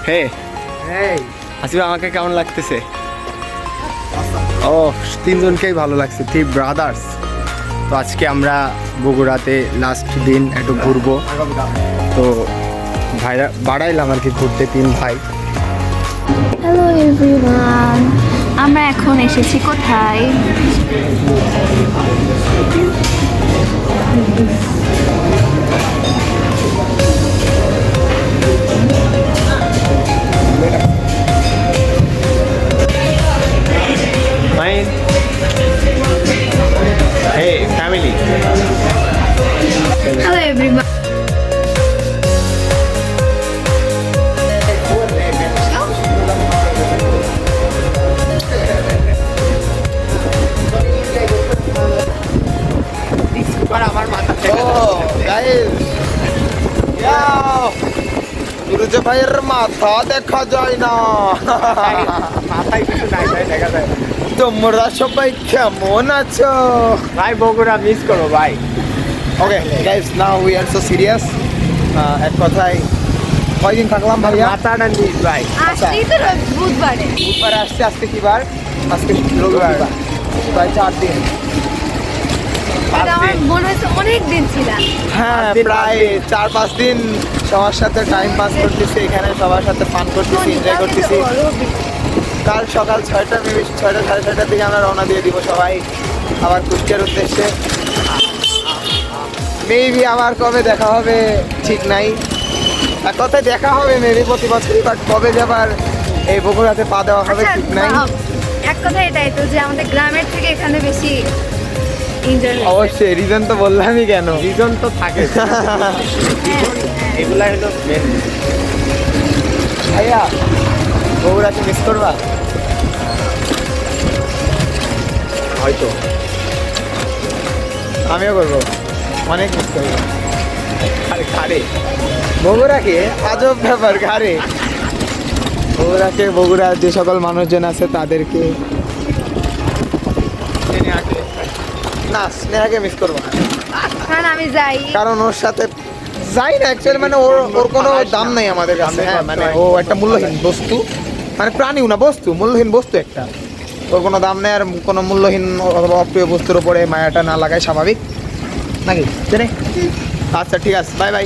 হে হাসিব, আমাকে কেমন লাগতেছে? ও, তিনজনকেই ভালো লাগছে, 3 ব্রাদার্স। তো আজকে আমরা বগুড়াতে লাস্ট দিন একটু ঘুরবো, তো ভাইরা বাড়াইলাম আর কি ঘুরতে, 3 ভাই। হ্যালো এভরিওয়ান, আমরা এখন এসেছি কোথায়? Mine. Hey, family. Hello everyone, Oh, guys. Suraj ভাইয়ের মাথা দেখা যায় না। মাথায় কিছু নাই, দেখা যায়। তোমরা সবাই কেমন আছো? ভাই বগুড়া মিস করো ভাই। Okay guys, now we are so serious. এক কথায় কয়দিন থাকলাম ভাইয়া? মাথাটা নিস ভাই। আজকেই তো বুধবারে। বুধবার আসছে, আজকে কি বার? আজকে রবিবার, প্রায় 4 দিন। আমার মনে হচ্ছে অনেক দিন ছিলাম। হ্যাঁ, প্রায় 4-5 দিন সবার সাথে টাইম পাস করতেছি, এখানে সবার সাথে ফান করতেছি, এনজয় করতেছি। কাল সকাল 6টা, মেবি 6টা 6:30টার দিকে আমরা রওনা দিয়ে দিব সবাই আবার কুষ্টিয়ার উদ্দেশ্যে। মেবি আবার কবে দেখা হবে ঠিক নাই, এক কথায় দেখা হবে মেবি প্রতি বছরই, বাট কবে যে আবার এই বগুড়াতে পা দেওয়া হবে ঠিক নাই। এক কথা এটাই তো যে আমাদের গ্রামের থেকে এখানে বেশি এনজয়। অবশ্যই, রিজন তো বললামই কেন, রিজন তো থাকে, এগুলা হলো মেন। ভাইয়া বগুড়াকে মিস করবা? হয়তো আমিও করবো, অনেক মিস করবো। আরে ঘাড়ে বগুড়াকে, আজব ব্যাপার, ঘাড়ে বগুড়াকে, বগুড়ার যে সকল মানুষজন আছে তাদেরকে না, স্নেহাকে মিস করবো না, কারণ আমি যাই, কারণ ওর সাথে যাই না অ্যাকচুয়ালি, মানে ওর কোনো দাম নেই আমাদের কাছে। হ্যাঁ, মানে ও একটা মূল্যহীন বস্তু, মানে প্রাণীও না, বস্তু, মূল্যহীন বস্তু একটা। ওর কোনো দাম নেই, আর কোনো মূল্যহীন অথবা অপ্রিয় বস্তুর উপরে মায়াটা না লাগাই স্বাভাবিক নাকি জানে। আচ্ছা ঠিক আছে, বাই বাই।